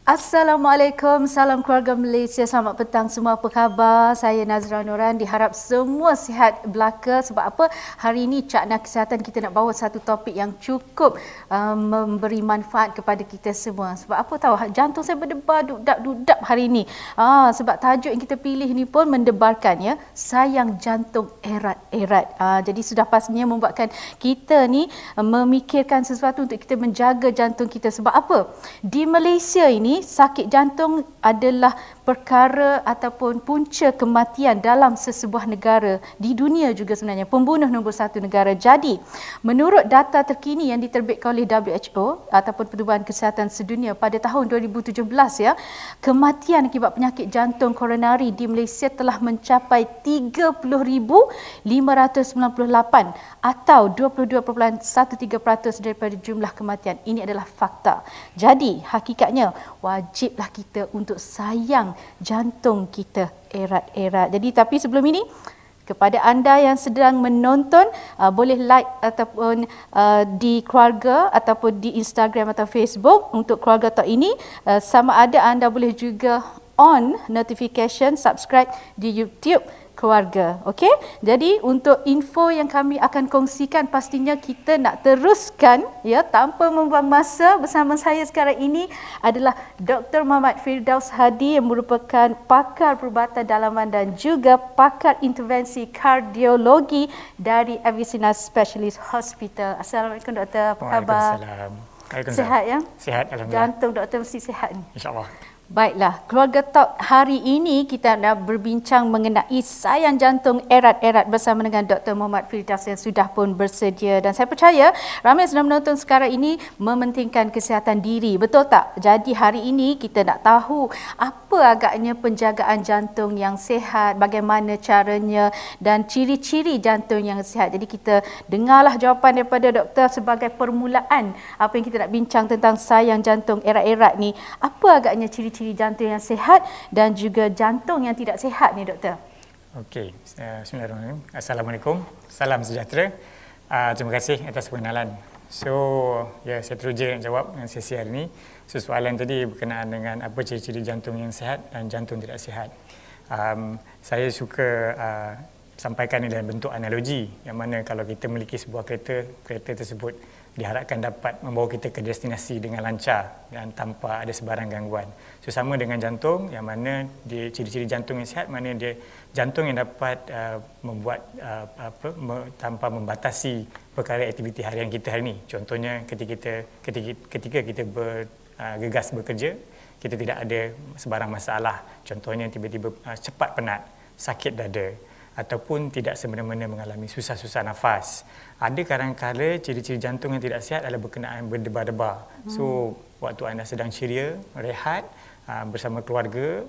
Assalamualaikum, salam keluarga Malaysia, selamat petang semua, apa khabar? Saya Nazra Noran, diharap semua sihat belaka. Sebab apa? Hari ini Cakna Kesihatan kita nak bawa satu topik yang cukup memberi manfaat kepada kita semua. Sebab apa tahu, jantung saya berdebar dudap hari ini. Sebab tajuk yang kita pilih ni pun mendebarkan ya, sayang jantung erat-erat. Jadi sudah pastinya membuatkan kita ni memikirkan sesuatu untuk kita menjaga jantung kita. Sebab apa? Di Malaysia ini sakit jantung adalah perkara ataupun punca kematian dalam sesebuah negara, di dunia juga sebenarnya, pembunuh nombor satu negara. Jadi, menurut data terkini yang diterbitkan oleh WHO ataupun Pertubuhan Kesihatan Sedunia pada tahun 2017 ya, kematian akibat penyakit jantung koronari di Malaysia telah mencapai 30,598 atau 22.13% daripada jumlah kematian. Ini adalah fakta. Jadi, hakikatnya wajiblah kita untuk sayang jantung kita erat-erat. Jadi tapi sebelum ini, kepada anda yang sedang menonton, boleh like ataupun di keluarga ataupun di Instagram atau Facebook untuk keluarga talk ini. Sama ada anda boleh juga on notification, subscribe di YouTube keluarga. Okey? Jadi untuk info yang kami akan kongsikan, pastinya kita nak teruskan ya tanpa membuang masa. Bersama saya sekarang ini adalah Dr. Muhammad Firdaus Hadi yang merupakan pakar perubatan dalaman dan juga pakar intervensi kardiologi dari Avicenna Specialist Hospital. Assalamualaikum doktor, apa khabar? Waalaikumsalam. Sihat ya? Sihat, alhamdulillah. Jantung doktor mesti sihat ni. InsyaAllah. Baiklah, Keluarga Talk hari ini kita nak berbincang mengenai sayang jantung erat-erat bersama dengan Dr. Muhammad Firdaus yang sudah pun bersedia. Dan saya percaya ramai yang sedang menonton sekarang ini mementingkan kesihatan diri. Betul tak? Jadi hari ini kita nak tahu apa agaknya penjagaan jantung yang sihat, bagaimana caranya dan ciri-ciri jantung yang sihat. Jadi kita dengarlah jawapan daripada doktor sebagai permulaan apa yang kita nak bincang tentang sayang jantung erat-erat ni. Apa agaknya ciri-ciri jantung yang sihat dan juga jantung yang tidak sihat ni doktor? Okey, bismillahirrahmanirrahim. Assalamualaikum, salam sejahtera. Terima kasih atas pengenalan. So, saya teruja nak jawab dengan sesi hari ini. Soalan tadi berkenaan dengan apa ciri-ciri jantung yang sihat dan jantung tidak sihat. Saya suka sampaikan ini dalam bentuk analogi, yang mana kalau kita memiliki sebuah kereta tersebut diharapkan dapat membawa kita ke destinasi dengan lancar dan tanpa ada sebarang gangguan. So, sama dengan jantung, yang mana dia ciri-ciri jantung yang sihat, mana dia jantung yang dapat membuat tanpa membatasi perkara aktiviti harian kita hari ini. Contohnya ketika kita bergegas bekerja, kita tidak ada sebarang masalah. Contohnya tiba-tiba cepat penat, sakit dada, ataupun tidak semena-mena mengalami susah-susah nafas. Ada kadang-kadang ciri-ciri jantung yang tidak sihat adalah berkenaan berdebar-debar. So, waktu anda sedang ceria, rehat bersama keluarga,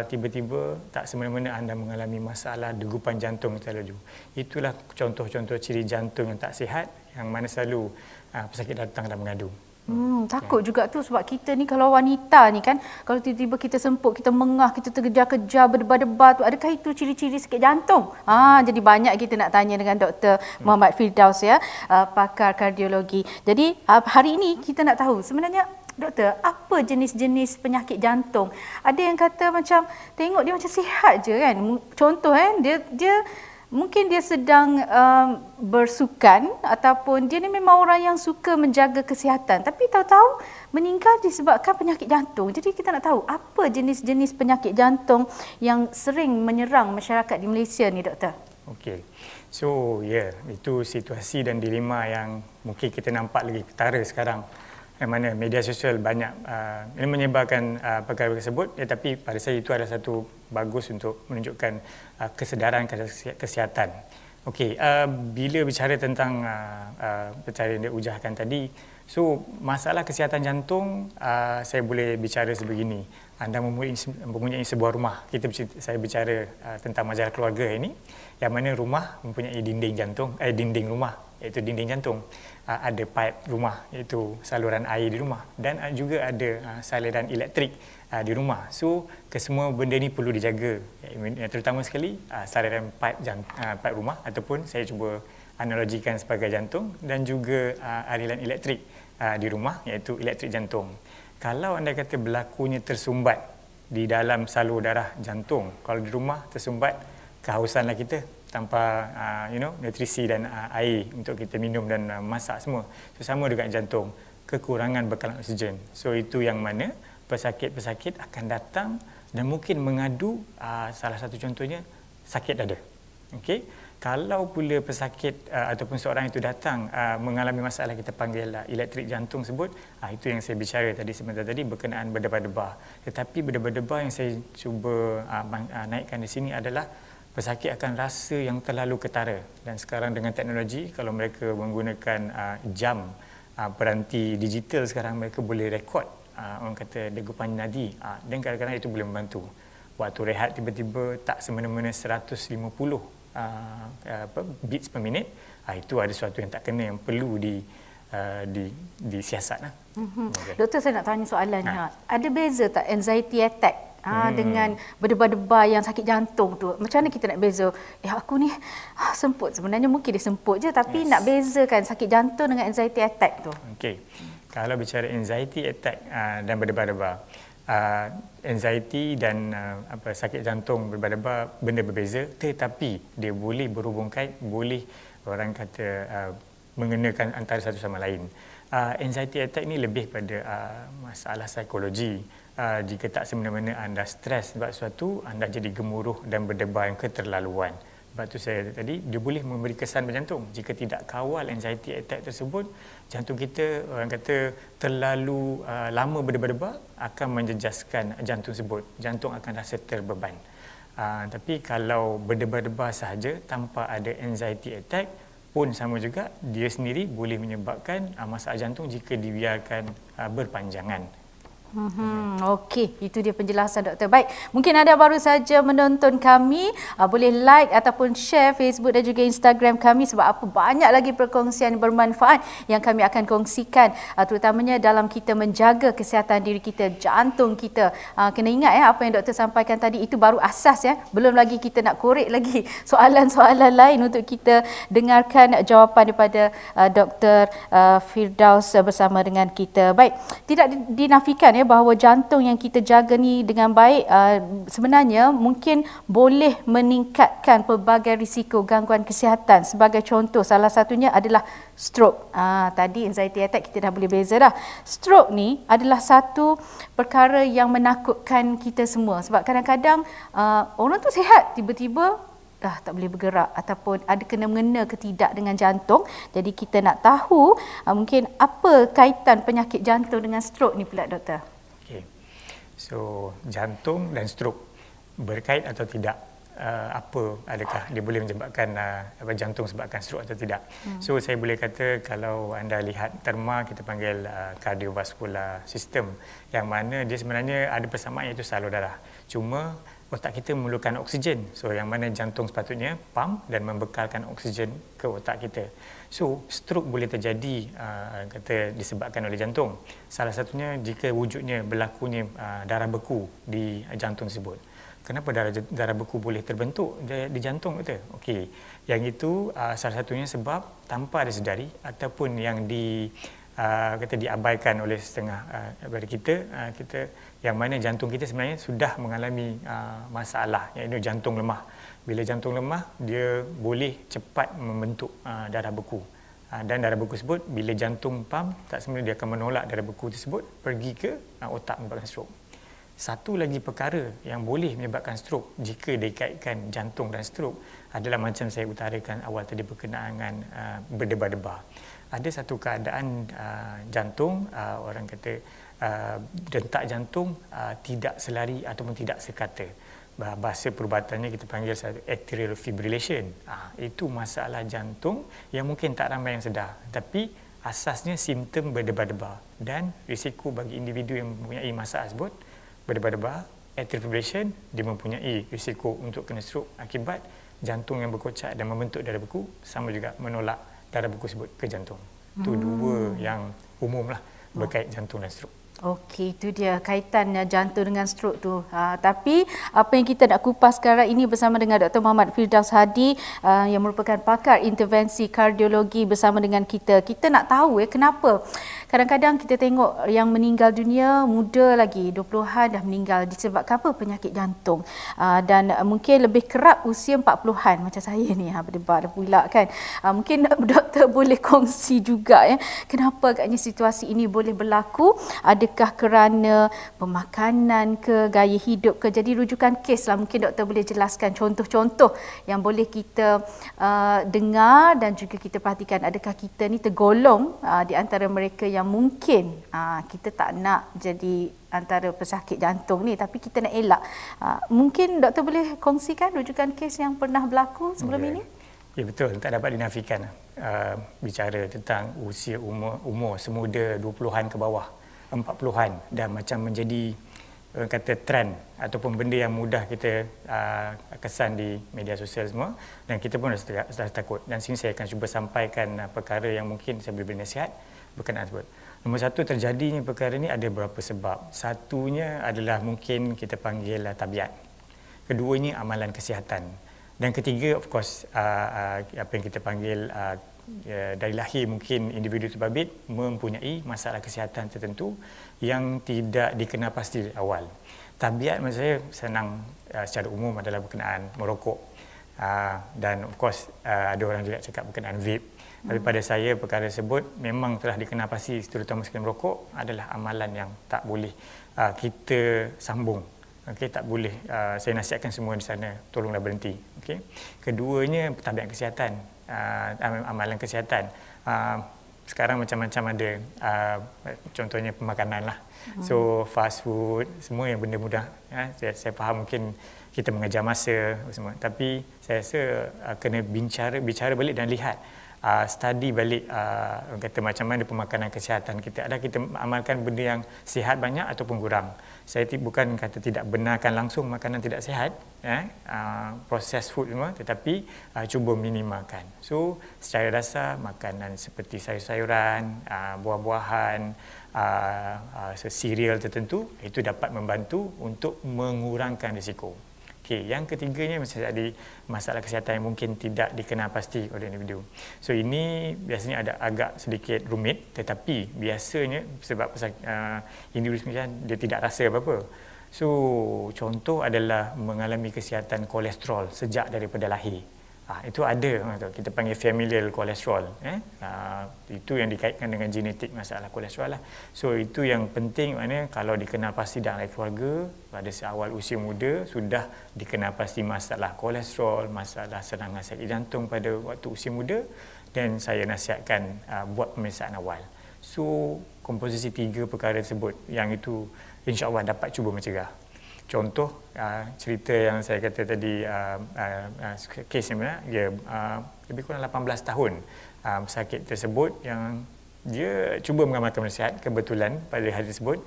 tiba-tiba tak semena-mena anda mengalami masalah degupan jantung yang terlalu. Itulah contoh-contoh ciri jantung yang tak sihat, yang mana selalu pesakit datang dan mengadu. Takut juga tu sebab kita ni kalau wanita ni kan, kalau tiba-tiba kita semput, kita mengah, kita terkejar-kejar, berdebar-debar tu, adakah itu ciri-ciri sakit jantung? Jadi banyak kita nak tanya dengan Dr. Muhammad Firdaus ya, pakar kardiologi. Jadi hari ini kita nak tahu sebenarnya doktor, apa jenis-jenis penyakit jantung? Ada yang kata macam tengok dia macam sihat je kan. Contoh dia mungkin dia sedang bersukan ataupun dia ni memang orang yang suka menjaga kesihatan, tapi tahu-tahu meninggal disebabkan penyakit jantung. Jadi kita nak tahu apa jenis-jenis penyakit jantung yang sering menyerang masyarakat di Malaysia ni doktor. Okey. So, itu situasi dan dilema yang mungkin kita nampak lagi ketara sekarang. Yang mana media sosial banyak menyebarkan perkara tersebut, tetapi pada saya itu adalah satu bagus untuk menunjukkan kesedaran kesihatan. Okey, bila bicara tentang perkara yang diujahkan tadi, so masalah kesihatan jantung, saya boleh bicara sebegini. Anda mempunyai sebuah rumah. Saya bicara tentang majalah keluarga ini, yang mana rumah mempunyai dinding rumah, iaitu dinding jantung. Ada pipe rumah, iaitu saluran air di rumah, dan juga ada saluran elektrik di rumah. So, kesemua benda ni perlu dijaga, terutama sekali saluran pipe rumah, ataupun saya cuba analogikan sebagai jantung, dan juga aliran elektrik di rumah, iaitu elektrik jantung. kalau anda kata berlakunya tersumbat di dalam salur darah jantung, kalau di rumah tersumbat, kehausanlah kita tanpa nutrisi dan air untuk kita minum dan masak semua. So, sama dengan jantung, kekurangan bekalan oksigen. So itu yang mana pesakit-pesakit akan datang dan mungkin mengadu, salah satu contohnya sakit dada. Okey, kalau pula pesakit ataupun seorang itu datang mengalami masalah kita panggil elektrik jantung sebut, itu yang saya bicara tadi sebentar tadi berkenaan berdebar-debar. Tetapi berdebar-debar yang saya cuba naikkan di sini adalah pesakit akan rasa yang terlalu ketara, dan sekarang dengan teknologi, kalau mereka menggunakan jam peranti digital sekarang, mereka boleh rekod orang kata degupan nadi, dan kadang-kadang itu boleh membantu. Waktu rehat tiba-tiba tak semena-mena 150 beats per minit, itu ada sesuatu yang tak kena, yang perlu disiasat. Okay. Doktor, saya nak tanya soalannya. Ada beza tak anxiety attack dengan berdebar-debar yang sakit jantung tu? Macam mana kita nak beza? Aku ni semput, sebenarnya mungkin dia semput je, tapi nak bezakan sakit jantung dengan anxiety attack tu. Okey. Kalau bicara anxiety attack dan berdebar-debar, anxiety dan sakit jantung berdebar-debar benda berbeza, tetapi dia boleh berhubung kait, boleh orang kata mengenakan antara satu sama lain. Anxiety attack ni lebih pada masalah psikologi. Jika tak semena-mena anda stres sebab sesuatu, anda jadi gemuruh dan berdebar yang keterlaluan. Sebab tu saya tadi, dia boleh memberi kesan berjantung. Jika tidak kawal anxiety attack tersebut, jantung kita orang kata terlalu lama berdebar-debar, akan menjejaskan jantung tersebut. Jantung akan rasa terbeban. Tapi kalau berdebar-debar sahaja tanpa ada anxiety attack pun sama juga, dia sendiri boleh menyebabkan masalah jantung jika dibiarkan berpanjangan. Okey, itu dia penjelasan doktor. Baik, mungkin anda baru saja menonton kami, boleh like ataupun share Facebook dan juga Instagram kami, sebab apa banyak lagi perkongsian bermanfaat yang kami akan kongsikan, terutamanya dalam kita menjaga kesihatan diri kita, jantung kita. Kena ingat apa yang doktor sampaikan tadi, itu baru asas ya. Belum lagi kita nak korek lagi soalan-soalan lain untuk kita dengarkan jawapan daripada Dr. Firdaus bersama dengan kita. Baik, tidak dinafikan bahawa jantung yang kita jaga ni dengan baik sebenarnya mungkin boleh meningkatkan pelbagai risiko gangguan kesihatan. Sebagai contoh, salah satunya adalah stroke. Tadi anxiety attack kita dah boleh beza dah. Stroke ni adalah satu perkara yang menakutkan kita semua, sebab kadang-kadang orang tu sihat, tiba-tiba dah tak boleh bergerak ataupun ada kena-mengena ke tidak dengan jantung. Jadi kita nak tahu mungkin apa kaitan penyakit jantung dengan stroke ni pula, doktor? So, jantung dan stroke berkait atau tidak? Adakah dia boleh menyebabkan jantung sebabkan stroke atau tidak? So, saya boleh kata kalau anda lihat terma, kita panggil cardiovascular system, yang mana dia sebenarnya ada persamaan, iaitu salur darah. Cuma otak kita memerlukan oksigen. So, yang mana jantung sepatutnya pump dan membekalkan oksigen ke otak kita. So, stroke boleh terjadi disebabkan oleh jantung. Salah satunya jika wujudnya berlakunya darah beku di jantung tersebut. Kenapa darah beku boleh terbentuk di jantung, betul? Okey. Yang itu salah satunya sebab tanpa disedari ataupun yang diabaikan oleh setengah daripada kita, yang mana jantung kita sebenarnya sudah mengalami masalah, iaitu jantung lemah. Bila jantung lemah, dia boleh cepat membentuk darah beku. Dan darah beku tersebut, bila jantung pump, tak semestinya dia akan menolak darah beku tersebut pergi ke otak, menyebabkan stroke. Satu lagi perkara yang boleh menyebabkan stroke jika dikaitkan jantung dan stroke adalah macam saya utarakan awal tadi berkenaan dengan berdebar-debar. Ada satu keadaan jantung, orang kata detak jantung tidak selari ataupun tidak sekata. Bahasa perubatannya kita panggil atrial fibrillation. Itu masalah jantung yang mungkin tak ramai yang sedar, tapi asasnya simptom berdebar-debar, dan risiko bagi individu yang mempunyai masalah tersebut, berdebar-debar, atrial fibrillation, dia mempunyai risiko untuk kena stroke akibat jantung yang berkocak dan membentuk darah beku, sama juga menolak darah beku tersebut ke jantung. Itu dua yang umum lah berkait jantung dan stroke. Okey, itu dia kaitan jantung dengan stroke tu. Tapi apa yang kita nak kupas sekarang ini bersama dengan Dr. Muhammad Firdaus Hadi yang merupakan pakar intervensi kardiologi bersama dengan kita. Kita nak tahu kenapa Kadang-kadang kita tengok yang meninggal dunia muda lagi, 20-an dah meninggal disebabkan apa? Penyakit jantung. Dan mungkin lebih kerap usia 40-an macam saya ni, berdebar dah pula kan. Mungkin doktor boleh kongsi juga ya, kenapa agaknya situasi ini boleh berlaku? Adakah kerana pemakanan ke, gaya hidup ke? Jadi rujukan kes lah, mungkin doktor boleh jelaskan contoh-contoh yang boleh kita dengar dan juga kita perhatikan, adakah kita ni tergolong di antara mereka yang mungkin kita tak nak jadi antara pesakit jantung ni, tapi kita nak elak. Mungkin doktor boleh kongsikan rujukan kes yang pernah berlaku sebelum ini? Ya, betul, tak dapat dinafikan. Bicara tentang usia umur semuda 20-an ke bawah, 40-an dah macam menjadi kata trend ataupun benda yang mudah kita kesan di media sosial semua, dan kita pun dah takut. Dan sini saya akan cuba sampaikan perkara yang mungkin saya boleh bernasihat berkenaan tersebut. Nombor satu, terjadinya perkara ini ada beberapa sebab. Satunya adalah mungkin kita panggil tabiat. Keduanya amalan kesihatan. Dan ketiga, of course, apa yang kita panggil dari lahir mungkin individu terbabit mempunyai masalah kesihatan tertentu yang tidak dikenal pasti dari awal. Tabiat maksud saya senang secara umum adalah berkenaan merokok. Dan of course ada orang juga cakap berkenaan vape. Tapi pada saya perkara tersebut memang telah dikenal pasti, terutama sekali merokok adalah amalan yang tak boleh kita sambung. Okey, tak boleh. Saya nasihatkan semua di sana, tolonglah berhenti. Okey. Keduanya tabiat kesihatan, amalan kesihatan. Sekarang macam-macam ada, contohnya pemakanan lah. So fast food, semua yang benda mudah. Saya faham mungkin kita mengejar masa semua, tapi saya rasa kena bicara balik dan lihat. Study balik kata macam mana pemakanan kesihatan kita. Ada kita amalkan benda yang sihat banyak ataupun kurang. Saya bukan kata tidak benarkan langsung makanan tidak sihat, processed food semua, tetapi cuba minimalkan. So secara dasar makanan seperti sayur-sayuran, buah-buahan, cereal tertentu itu dapat membantu untuk mengurangkan risiko. Okey, yang ketiganya masih ada masalah kesihatan yang mungkin tidak dikenal pasti oleh individu. So ini biasanya ada agak sedikit rumit, tetapi biasanya sebab individu sebenarnya dia tidak rasa apa-apa. So contoh adalah mengalami kesihatan kolesterol sejak daripada lahir. Itu ada, kita panggil familial kolesterol. Itu yang dikaitkan dengan genetik masalah kolesterol lah. So itu yang penting, maknanya kalau dikenal pasti dalam keluarga pada seawal usia muda sudah dikenal pasti masalah kolesterol, masalah serangan sakit jantung pada waktu usia muda, dan saya nasihatkan buat pemeriksaan awal. So komposisi 3 perkara tersebut yang itu insya-Allah dapat cuba mencegah. Contoh cerita yang saya kata tadi, kes sebenarnya dia lebih kurang 18 tahun pesakit tersebut yang dia cuba mengamalkan nasihat kebetulan pada hari tersebut,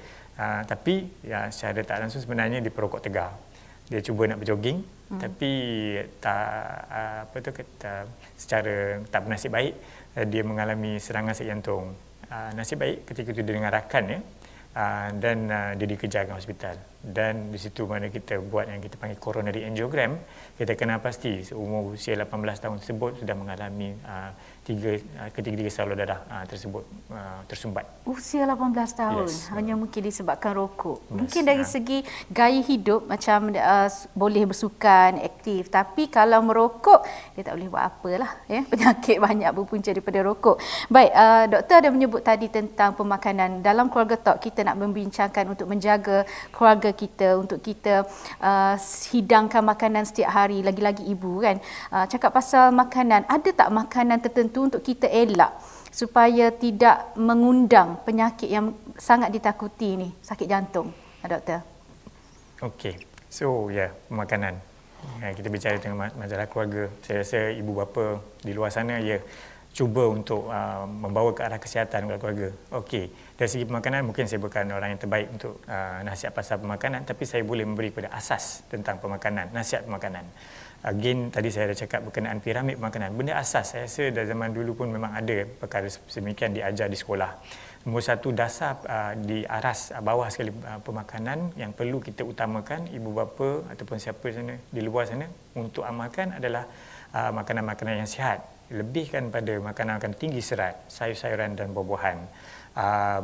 tapi secara tak langsung sebenarnya dia perokok tegar. Dia cuba nak berjoging tapi secara tak bernasib baik dia mengalami serangan sakit jantung. Nasib baik ketika itu dia dengan rakan dan dia dikejar ke hospital, dan di situ mana kita buat yang kita panggil coronary angiogram, kita kenal pasti seumur usia 18 tahun tersebut sudah mengalami ketiga-tiga salur darah tersebut tersumbat. Usia 18 tahun, yes. Hanya mungkin disebabkan rokok. Mungkin dari segi gaya hidup macam boleh bersukan, aktif, tapi kalau merokok dia tak boleh buat apalah, ya. Penyakit banyak berpunca daripada rokok. Baik, doktor ada menyebut tadi tentang pemakanan. Dalam Keluarga Talk kita nak membincangkan untuk menjaga keluarga kita, untuk kita hidangkan makanan setiap hari, lagi-lagi ibu kan. Cakap pasal makanan, ada tak makanan tertentu untuk kita elak supaya tidak mengundang penyakit yang sangat ditakuti ni, sakit jantung, doktor? Okey. So makanan. Kita bicara tentang masalah keluarga. Saya rasa ibu bapa di luar sana cuba untuk membawa ke arah kesihatan keluarga. Okey, dari segi pemakanan mungkin saya bukan orang yang terbaik untuk nasihat pasal pemakanan, tapi saya boleh memberi pada asas tentang pemakanan, nasihat pemakanan. Again, tadi saya ada cakap berkenaan piramid pemakanan. Benda asas, saya rasa dari zaman dulu pun memang ada perkara sedemikian diajar di sekolah. Nombor satu, dasar di aras bawah sekali pemakanan yang perlu kita utamakan, ibu bapa ataupun siapa sana di luar sana untuk amalkan adalah makanan-makanan yang sihat. Lebihkan pada makanan tinggi serat, sayur-sayuran dan buah-buahan.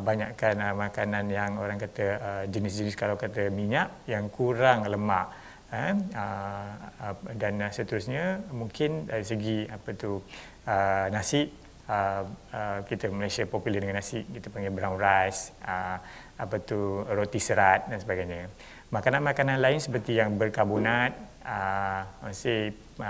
banyakkan makanan yang orang kata jenis-jenis kalau kata minyak yang kurang lemak. Dan seterusnya mungkin dari segi nasi, kita Malaysia popular dengan nasi, kita panggil brown rice, roti serat dan sebagainya. Makanan-makanan lain seperti yang berkarbonat,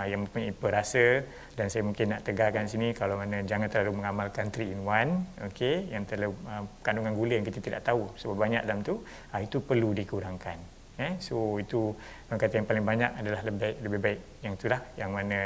yang mempunyai perasa, dan saya mungkin nak tegarkan sini kalau mana jangan terlalu mengamalkan 3 in 1, okey, yang terlalu kandungan gula yang kita tidak tahu sebab banyak dalam tu, itu perlu dikurangkan. So itu orang kata yang paling banyak adalah lebih baik yang itulah, yang mana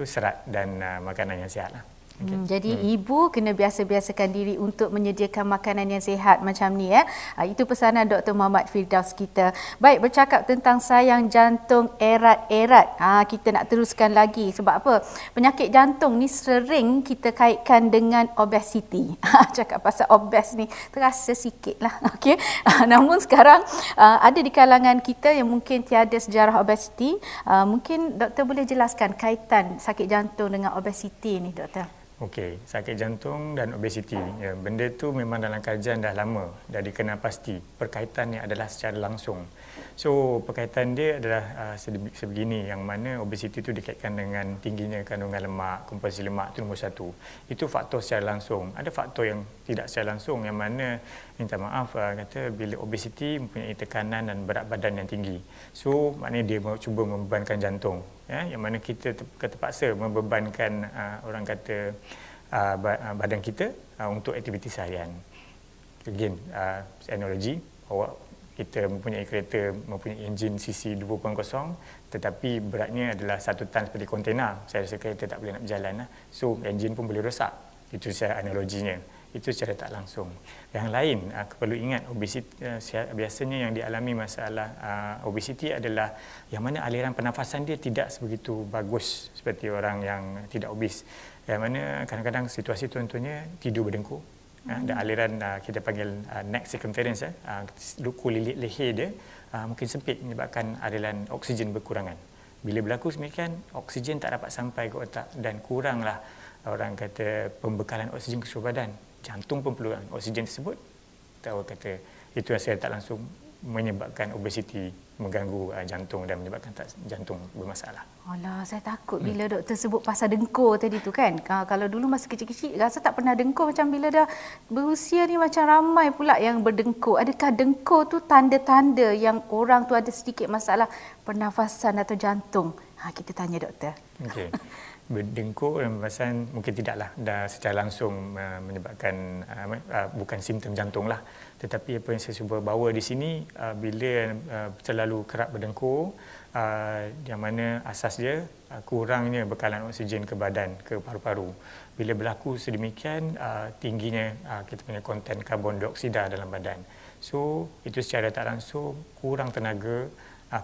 serat dan makanan yang sihat lah. Okay. Jadi ibu kena biasa-biasakan diri untuk menyediakan makanan yang sihat macam ni ya. Itu pesanan Dr. Muhammad Firdaus kita. Baik, bercakap tentang sayang jantung erat-erat. Kita nak teruskan lagi sebab apa? Penyakit jantung ni sering kita kaitkan dengan obesiti. Cakap pasal obes ni terasa sikit lah. Okay. Namun sekarang ada di kalangan kita yang mungkin tiada sejarah obesiti. Mungkin doktor boleh jelaskan kaitan sakit jantung dengan obesiti ni, doktor? Okey, sakit jantung dan obesiti, ya, benda tu memang dalam kajian dah lama, dah dikenal pasti. Perkaitannya adalah secara langsung. So, perkaitan dia adalah sebegini, yang mana obesiti itu dikaitkan dengan tingginya kandungan lemak, komposisi lemak, itu nombor 1. Itu faktor secara langsung. Ada faktor yang tidak secara langsung, yang mana, minta maaf, kata bila obesiti mempunyai tekanan dan berat badan yang tinggi. So, maknanya dia cuba membebankan jantung. Ya, yang mana kita terpaksa membebankan orang kata badan kita untuk aktiviti seharian. Again, analogi, kita mempunyai kereta mempunyai enjin cc 2.0 tetapi beratnya adalah 1 tan seperti kontena. Saya rasa kereta tak boleh nak berjalan. So, enjin pun boleh rosak. Itu saya analoginya. Itu secara tak langsung. Yang lain, perlu ingat obesiti biasanya yang dialami masalah obesiti adalah yang mana aliran pernafasan dia tidak sebegitu bagus seperti orang yang tidak obes. Yang mana kadang-kadang situasi contohnya tidur berdengkur. Dan aliran kita panggil neck circumference, luku lilit leher dia mungkin sempit menyebabkan aliran oksigen berkurangan. Bila berlaku semikian, oksigen tak dapat sampai ke otak dan kuranglah orang kata pembekalan oksigen ke seluruh badan. Jantung pun perlu oksigen tersebut. Tahu kata itu secara tak langsung menyebabkan obesiti, mengganggu jantung dan menyebabkan jantung bermasalah. Alah, saya takut bila doktor sebut pasal dengkur tadi tu kan. Kalau dulu masa kecil-kecil rasa tak pernah dengkur, macam bila dah berusia ni macam ramai pula yang berdengkur. Adakah dengkur tu tanda-tanda yang orang tu ada sedikit masalah pernafasan atau jantung? Kita tanya doktor. Okey. Berdengkur dan pernafasan mungkin tidaklah dah secara langsung menyebabkan bukan simptom jantung lah, tetapi apa yang saya cuba bawa di sini bila terlalu kerap berdengkur, yang mana asas dia kurangnya bekalan oksigen ke badan, ke paru-paru. Bila berlaku sedemikian, tingginya kita punya konten karbon dioksida dalam badan. So itu secara tak langsung kurang tenaga,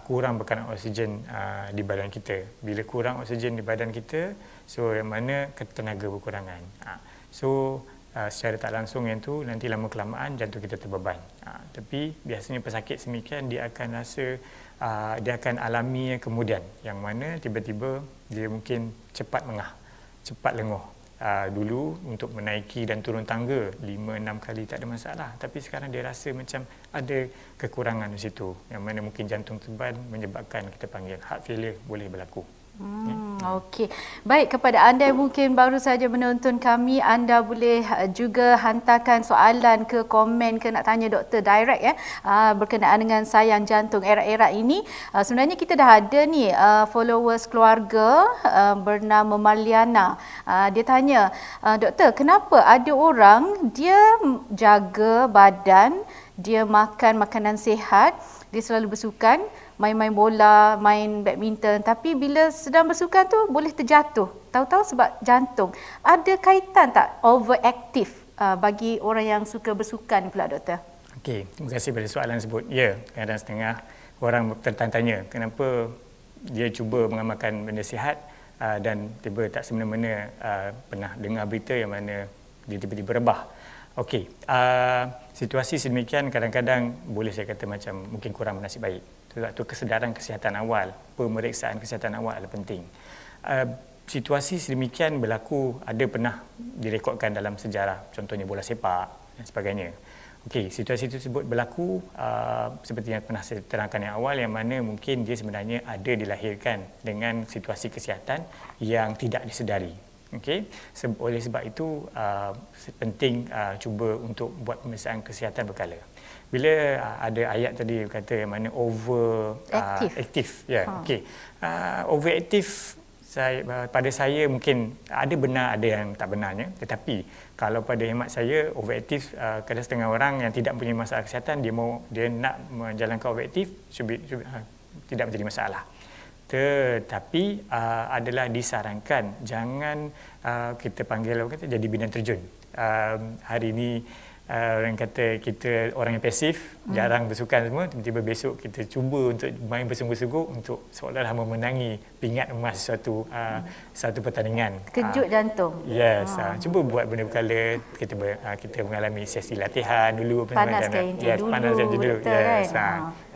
kurang bekalan oksigen di badan kita. Bila kurang oksigen di badan kita, so yang mana tenaga berkurangan. So secara tak langsung yang tu nanti lama kelamaan jantung kita terbeban. Tapi biasanya pesakit semikian dia akan rasa dia akan alami kemudian, yang mana tiba-tiba dia mungkin cepat mengah, cepat lenguh. Dulu untuk menaiki dan turun tangga 5-6 kali tak ada masalah, tapi sekarang dia rasa macam ada kekurangan di situ, yang mana mungkin jantung terbeban menyebabkan kita panggil heart failure boleh berlaku. Okey. Baik, kepada anda yang mungkin baru saja menonton kami, anda boleh juga hantarkan soalan ke komen ke nak tanya doktor direct ya, berkenaan dengan sayang jantung erat-erat ini. Sebenarnya kita dah ada ni followers keluarga bernama Marliana. Dia tanya, doktor, kenapa ada orang dia jaga badan, dia makan makanan sihat, dia selalu bersukan, main-main bola, main badminton, tapi bila sedang bersukan tu boleh terjatuh. Tahu-tahu sebab jantung. Ada kaitan tak overaktif bagi orang yang suka bersukan pula, doktor? Okey, terima kasih pada soalan tersebut. Ya, kadang setengah orang tertanya kenapa dia cuba mengamalkan benda sihat dan tiba tak semena-mena pernah dengar berita yang mana dia tiba-tiba rebah. Okey, situasi sedemikian kadang-kadang boleh saya kata macam mungkin kurang bernasib baik. Sebab tu kesedaran kesihatan awal, pemeriksaan kesihatan awal adalah penting. situasi sedemikian berlaku, ada pernah direkodkan dalam sejarah, contohnya bola sepak dan sebagainya. Okey, situasi tersebut berlaku seperti yang pernah saya terangkan yang awal, yang mana mungkin dia sebenarnya ada dilahirkan dengan situasi kesihatan yang tidak disedari. Okey, oleh sebab itu penting cuba untuk buat pemeriksaan kesihatan berkala. Bila ada ayat tadi kata yang mana aktif, ya, okey, overaktif. Pada saya mungkin ada benar, ada yang tak benarnya, tetapi kalau pada hemat saya, overaktif, kadang setengah orang yang tidak punya masalah kesihatan, dia nak menjalankan overaktif, tidak menjadi masalah. Tetapi adalah disarankan jangan kita panggil jadi bidang terjun. Hari ini orang kata kita orang yang pasif, jarang bersukan semua, tiba-tiba besok kita cuba untuk main bersungguh-sungguh untuk seolah-olah memenangi pingat emas satu pertandingan. Kejut jantung. Yes, cuba buat benda berkala, kita mengalami sesi latihan dulu, panaskan enjin dulu. Panaskan enjin dulu. Yes.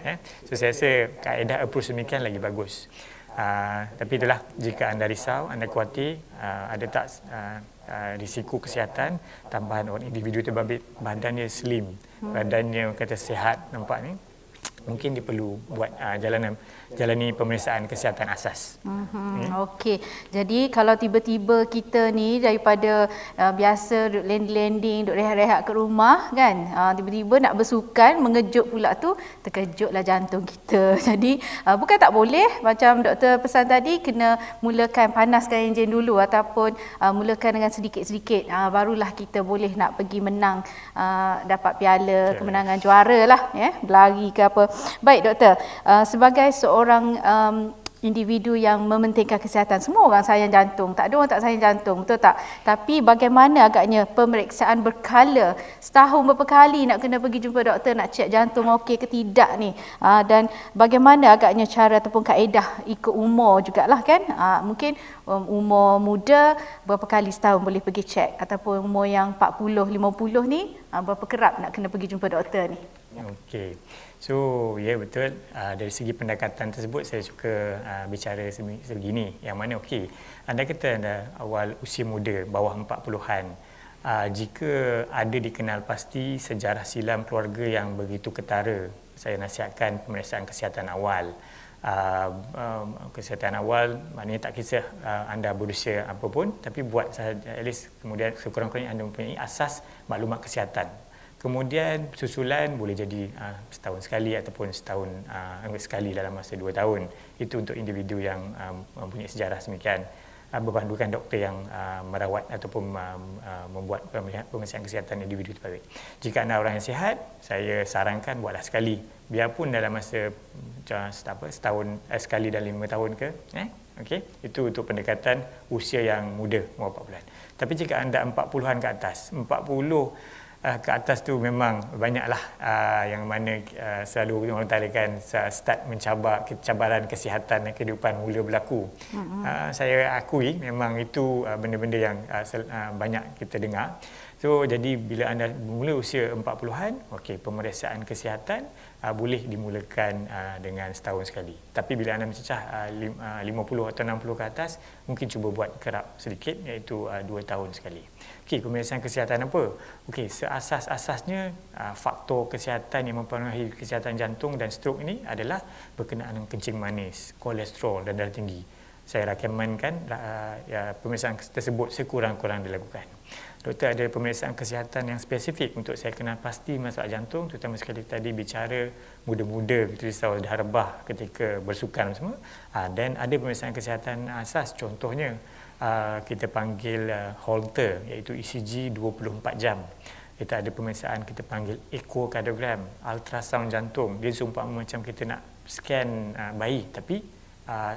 Kan? So saya rasa kaedah approach demikian lagi bagus. Tapi itulah, jika anda risau, anda khawatir, ada tak risiko kesihatan tambahan orang individu terbabit badannya slim, badannya kata sihat nampak ni, mungkin dia perlu buat jalani pemeriksaan kesihatan asas. Okey. Jadi kalau tiba-tiba kita ni daripada biasa duduk landing, duduk rehat-rehat ke rumah kan, tiba-tiba nak bersukan, mengejut pula tu, terkejutlah jantung kita. Jadi bukan tak boleh, macam doktor pesan tadi, kena mulakan panaskan enjin dulu ataupun mulakan dengan sedikit-sedikit, barulah kita boleh nak pergi menang, dapat piala, kemenangan juara lah, berlari ke apa. Baik doktor, sebagai seorang individu yang mementingkan kesihatan, semua orang sayang jantung, tak ada orang tak sayang jantung, betul tak? Tapi bagaimana agaknya pemeriksaan berkala, setahun berapa kali nak kena pergi jumpa doktor nak cek jantung okey ke tidak ni, dan bagaimana agaknya cara ataupun kaedah ikut umur jugalah kan, mungkin umur muda berapa kali setahun boleh pergi cek, ataupun umur yang 40, 50 ni berapa kerap nak kena pergi jumpa doktor ni? Okey. So, ya betul. Dari segi pendekatan tersebut saya suka bicara sebegini. Yang mana okey, anda kata anda awal usia muda, bawah 40-an. Jika ada dikenal pasti sejarah silam keluarga yang begitu ketara, saya nasihatkan pemeriksaan kesihatan awal. Kesihatan awal maknanya tak kisah anda berusia apa pun, tapi buat at least kemudian sekurang-kurangnya anda mempunyai asas maklumat kesihatan. Kemudian susulan boleh jadi setahun sekali ataupun setahun sekali dalam masa 2 tahun. Itu untuk individu yang mempunyai sejarah semikian. Berpandukan doktor yang merawat ataupun membuat pemeriksaan kesihatan individu terbabit. Jika anda orang yang sihat, saya sarankan buatlah sekali. Biarpun dalam masa setahun sekali dalam 5 tahun ke. Okay? Itu untuk pendekatan usia yang muda, umur 40-an. Tapi jika anda 40-an ke atas, 40 ke atas tu memang banyaklah yang mana selalu orang tarikan start mencabar cabaran kesihatan dan kehidupan mula berlaku. Saya akui memang itu benda-benda yang banyak kita dengar. So jadi bila anda mula usia 40-an, okey, pemeriksaan kesihatan boleh dimulakan dengan setahun sekali. Tapi bila anda mencecah 50 atau 60 ke atas, mungkin cuba buat kerap sedikit, iaitu 2 tahun sekali. Okey, pemeriksaan kesihatan apa? Okey, seasas-asasnya faktor kesihatan yang mempengaruhi kesihatan jantung dan strok ini adalah berkenaan dengan kencing manis, kolesterol dan darah tinggi. Saya rekomenkan pemeriksaan tersebut sekurang-kurang dilakukan. Doktor ada pemeriksaan kesihatan yang spesifik untuk saya kenal pasti masalah jantung, terutama sekali tadi bicara muda-muda, kita risau dah rebah ketika bersukan semua. Dan ada pemeriksaan kesihatan asas, contohnya kita panggil Holter, iaitu ECG 24 jam. Kita ada pemeriksaan kita panggil ekokardiogram, ultrasound jantung. Dia seumpama macam kita nak scan bayi, tapi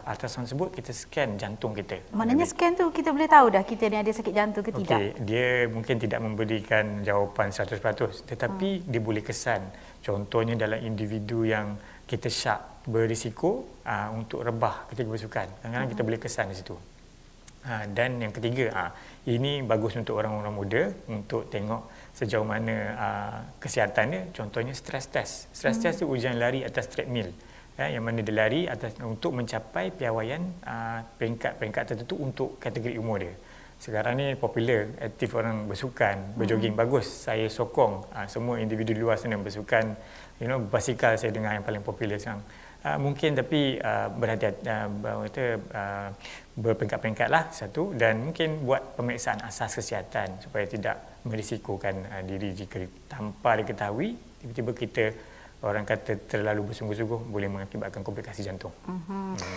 ultrasound tersebut kita scan jantung kita. Maknanya scan tu kita boleh tahu dah kita ni ada sakit jantung ke tidak? Okey, dia mungkin tidak memberikan jawapan 100%, tetapi dia boleh kesan. Contohnya dalam individu yang kita syak berisiko untuk rebah ketika bersukan. Kadang-kadang kita boleh kesan di situ. Dan yang ketiga, ini bagus untuk orang-orang muda untuk tengok sejauh mana kesihatannya. Contohnya stress test. Stress test tu ujian lari atas treadmill. yang mana dia lari untuk mencapai piawaian peringkat-peringkat tertentu untuk kategori umur dia. Sekarang ni popular, aktif orang bersukan, berjoging bagus. Saya sokong semua individu luar sana bersukan, basikal saya dengar yang paling popular sekarang. Mungkin tapi berhati-hati, berperingkat-peringkat lah satu, dan mungkin buat pemeriksaan asas kesihatan supaya tidak merisikokan diri jika tanpa diketahui tiba-tiba kita orang kata terlalu bersungguh-sungguh boleh mengakibatkan komplikasi jantung.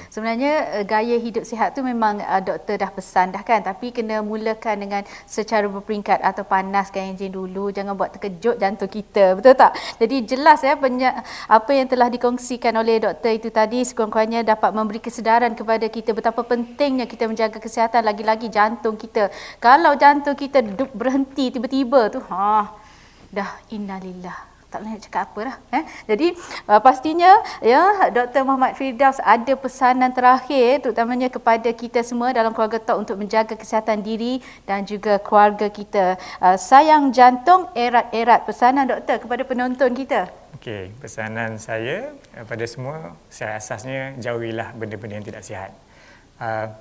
Sebenarnya gaya hidup sihat tu memang doktor dah pesan dah kan, tapi kena mulakan dengan secara berperingkat atau panaskan enjin dulu, jangan buat terkejut jantung kita, betul tak? Jadi jelas ya apa yang telah dikongsikan oleh doktor itu tadi sekurang-kurangnya dapat memberi kesedaran kepada kita betapa pentingnya kita menjaga kesihatan, lagi-lagi jantung kita. Kalau jantung kita berhenti tiba-tiba tu, dah innalillah. Tak boleh nak cakap apa dah. Jadi pastinya ya Dr. Muhammad Firdaus ada pesanan terakhir terutamanya kepada kita semua dalam keluarga Talk untuk menjaga kesihatan diri dan juga keluarga kita. Sayang jantung, erat-erat. Pesanan doktor kepada penonton kita. Okey, pesanan saya pada semua, secara asasnya jauhilah benda-benda yang tidak sihat.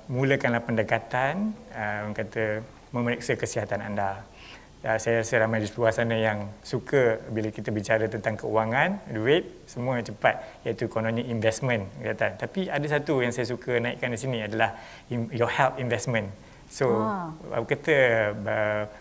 Mulakanlah pendekatan, orang kata memeriksa kesihatan anda. Saya rasa ramai di luar sana yang suka bila kita bicara tentang keuangan, duit, semua cepat, iaitu kononnya investment. Tapi ada satu yang saya suka naikkan di sini adalah your health investment. So, kata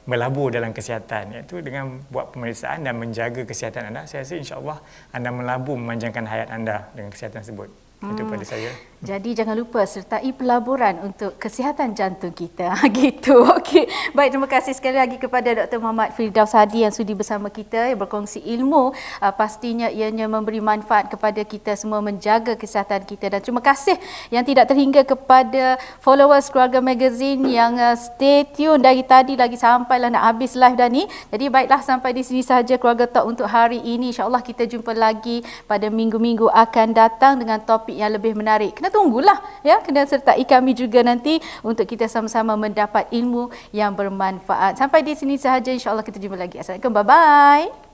melabur dalam kesihatan, iaitu dengan buat pemeriksaan dan menjaga kesihatan anda, saya rasa insya-Allah anda melabur memanjangkan hayat anda dengan kesihatan tersebut. Itu pada saya. Jadi jangan lupa sertai pelaburan untuk kesihatan jantung kita. Gitu. Okey. Baik, terima kasih sekali lagi kepada Dr. Muhammad Firdaus Hadi yang sudi bersama kita yang berkongsi ilmu. Pastinya ianya memberi manfaat kepada kita semua menjaga kesihatan kita, dan terima kasih yang tidak terhingga kepada followers Keluarga Magazine yang stay tune dari tadi lagi sampailah nak habis live dah ni. Jadi baiklah, sampai di sini sahaja Keluarga Talk untuk hari ini. InsyaAllah kita jumpa lagi pada minggu-minggu akan datang dengan topik yang lebih menarik. Kena tunggulah ya, kena sertai kami juga nanti untuk kita sama-sama mendapat ilmu yang bermanfaat. Sampai di sini sahaja, insya-Allah kita jumpa lagi. Assalamualaikum, bye bye.